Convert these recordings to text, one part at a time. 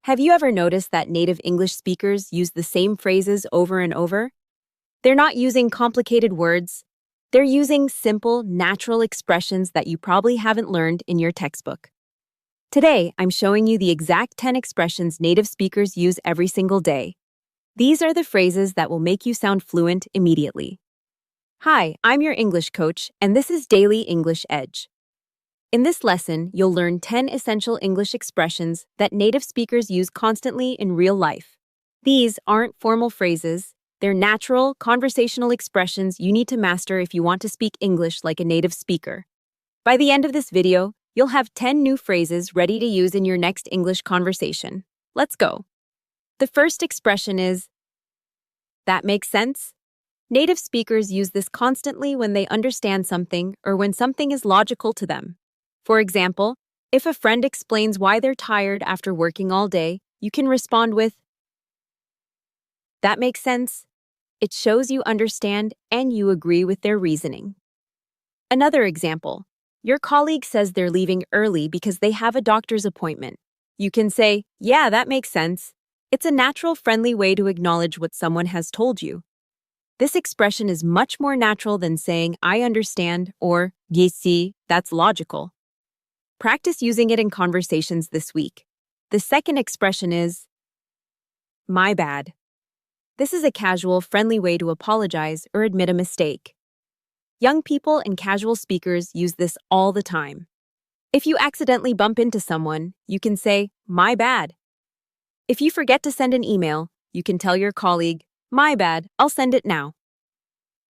Have you ever noticed that native English speakers use the same phrases over and over? They're not using complicated words. They're using simple, natural expressions that you probably haven't learned in your textbook. Today, I'm showing you the exact 10 expressions native speakers use every single day. These are the phrases that will make you sound fluent immediately. Hi, I'm your English coach, and this is Daily English Edge. In this lesson, you'll learn 10 essential English expressions that native speakers use constantly in real life. These aren't formal phrases. They're natural, conversational expressions you need to master if you want to speak English like a native speaker. By the end of this video, you'll have 10 new phrases ready to use in your next English conversation. Let's go. The first expression is, "That makes sense?" Native speakers use this constantly when they understand something or when something is logical to them. For example, if a friend explains why they're tired after working all day, you can respond with, "That makes sense." It shows you understand and you agree with their reasoning. Another example, your colleague says they're leaving early because they have a doctor's appointment. You can say, "Yeah, that makes sense." It's a natural, friendly way to acknowledge what someone has told you. This expression is much more natural than saying, "I understand," or "You see, that's logical." Practice using it in conversations this week. The second expression is, "My bad." This is a casual, friendly way to apologize or admit a mistake. Young people and casual speakers use this all the time. If you accidentally bump into someone, you can say, "My bad." If you forget to send an email, you can tell your colleague, "My bad, I'll send it now."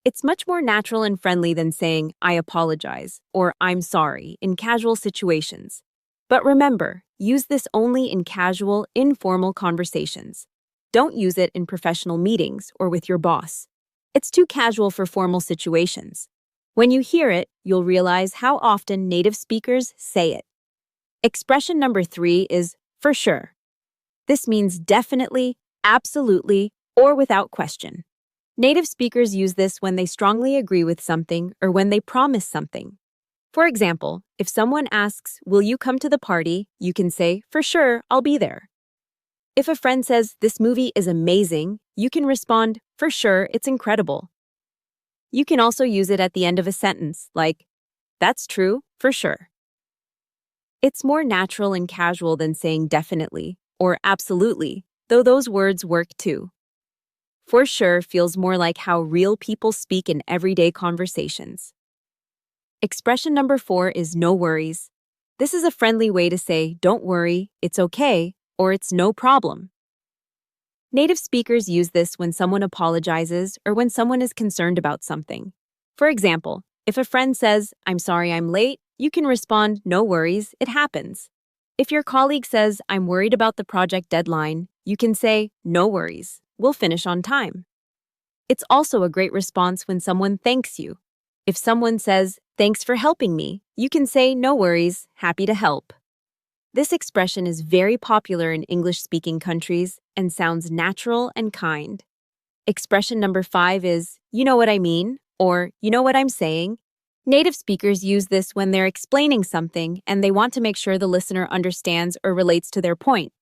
It's much more natural and friendly than saying, "I apologize," or "I'm sorry" in casual situations. But remember, use this only in casual, informal conversations. Don't use it in professional meetings or with your boss. It's too casual for formal situations. When you hear it, you'll realize how often native speakers say it. Expression number 3 is "for sure." This means definitely, absolutely, or without question. Native speakers use this when they strongly agree with something or when they promise something. For example, if someone asks, "Will you come to the party?" you can say, "For sure, I'll be there." If a friend says, "This movie is amazing," you can respond, "For sure, it's incredible." You can also use it at the end of a sentence, like, "That's true, for sure." It's more natural and casual than saying definitely or absolutely, though those words work too. For sure feels more like how real people speak in everyday conversations. Expression number 4 is "no worries." This is a friendly way to say, "Don't worry, it's okay," or "It's no problem." Native speakers use this when someone apologizes or when someone is concerned about something. For example, if a friend says, "I'm sorry I'm late," you can respond, "No worries, it happens." If your colleague says, "I'm worried about the project deadline," you can say, "No worries, we'll finish on time." It's also a great response when someone thanks you. If someone says, "Thanks for helping me," you can say, "No worries, happy to help." This expression is very popular in English-speaking countries and sounds natural and kind. Expression number 5 is, "You know what I mean," or "You know what I'm saying." Native speakers use this when they're explaining something and they want to make sure the listener understands or relates to their point.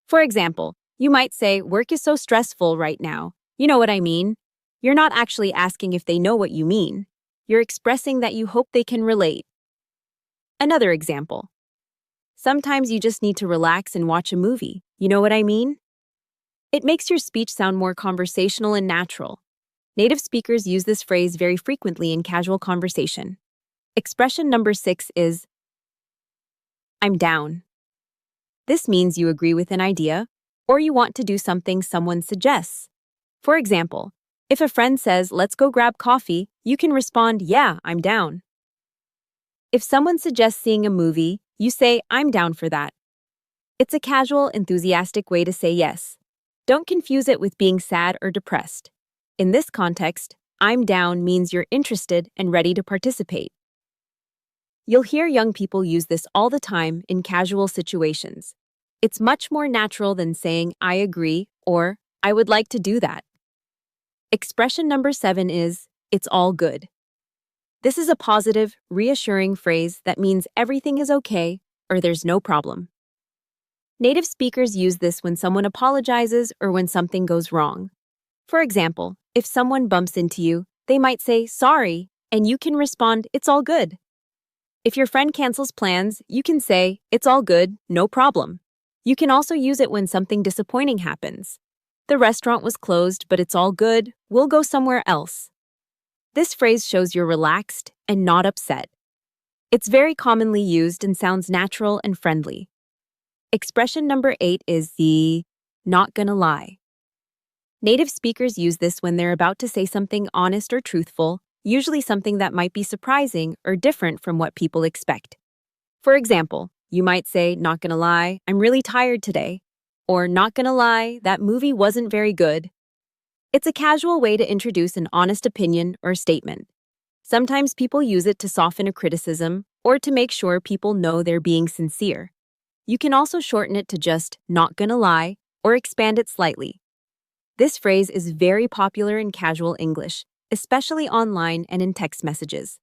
For example, you might say, "Work is so stressful right now. You know what I mean." You're not actually asking if they know what you mean. You're expressing that you hope they can relate. Another example. "Sometimes you just need to relax and watch a movie. You know what I mean?" It makes your speech sound more conversational and natural. Native speakers use this phrase very frequently in casual conversation. Expression number 6 is, "I'm down." This means you agree with an idea or you want to do something someone suggests. For example, if a friend says, "Let's go grab coffee," you can respond, "Yeah, I'm down." If someone suggests seeing a movie, you say, "I'm down for that." It's a casual, enthusiastic way to say yes. Don't confuse it with being sad or depressed. In this context, "I'm down" means you're interested and ready to participate. You'll hear young people use this all the time in casual situations. It's much more natural than saying, "I agree," or "I would like to do that." Expression number 7 is, "It's all good." This is a positive, reassuring phrase that means everything is okay or there's no problem. Native speakers use this when someone apologizes or when something goes wrong. For example, if someone bumps into you, they might say, sorry, and you can respond, it's all good. If your friend cancels plans, you can say, it's all good, no problem. You can also use it when something disappointing happens. The restaurant was closed, but it's all good, we'll go somewhere else. This phrase shows you're relaxed and not upset. It's very commonly used and sounds natural and friendly. Expression number 8 is the not gonna lie. Native speakers use this when they're about to say something honest or truthful, usually something that might be surprising or different from what people expect. For example, you might say, not gonna lie, I'm really tired today, or not gonna lie, that movie wasn't very good. It's a casual way to introduce an honest opinion or statement. Sometimes people use it to soften a criticism or to make sure people know they're being sincere. You can also shorten it to just not gonna lie or expand it slightly. This phrase is very popular in casual English, especially online and in text messages.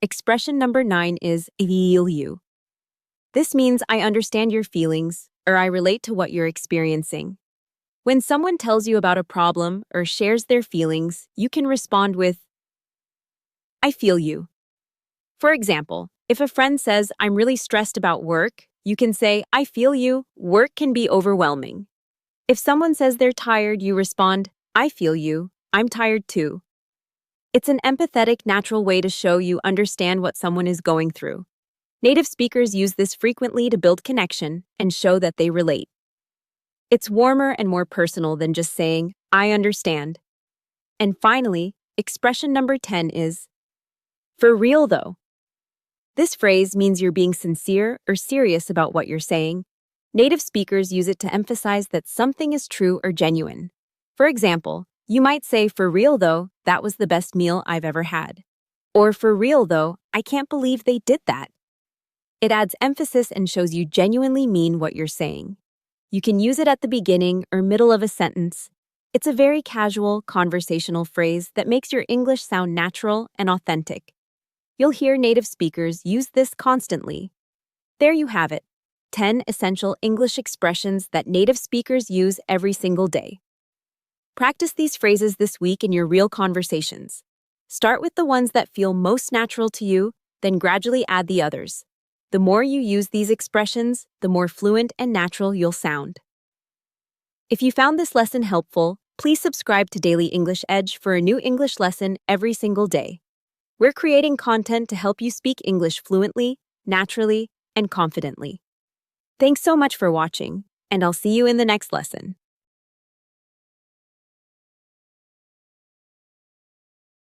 Expression number 9 is I feel you. This means I understand your feelings or I relate to what you're experiencing. When someone tells you about a problem or shares their feelings, you can respond with, I feel you. For example, if a friend says, I'm really stressed about work, you can say, I feel you, work can be overwhelming. If someone says they're tired, you respond, I feel you, I'm tired too. It's an empathetic, natural way to show you understand what someone is going through. Native speakers use this frequently to build connection and show that they relate. It's warmer and more personal than just saying, I understand. And finally, expression number 10 is, for real though. This phrase means you're being sincere or serious about what you're saying. Native speakers use it to emphasize that something is true or genuine. For example, you might say, for real though, that was the best meal I've ever had. Or for real though, I can't believe they did that. It adds emphasis and shows you genuinely mean what you're saying. You can use it at the beginning or middle of a sentence. It's a very casual, conversational phrase that makes your English sound natural and authentic. You'll hear native speakers use this constantly. There you have it, 10 essential English expressions that native speakers use every single day. Practice these phrases this week in your real conversations. Start with the ones that feel most natural to you, then gradually add the others. The more you use these expressions, the more fluent and natural you'll sound. If you found this lesson helpful, please subscribe to Daily English Edge for a new English lesson every single day. We're creating content to help you speak English fluently, naturally, and confidently. Thanks so much for watching, and I'll see you in the next lesson.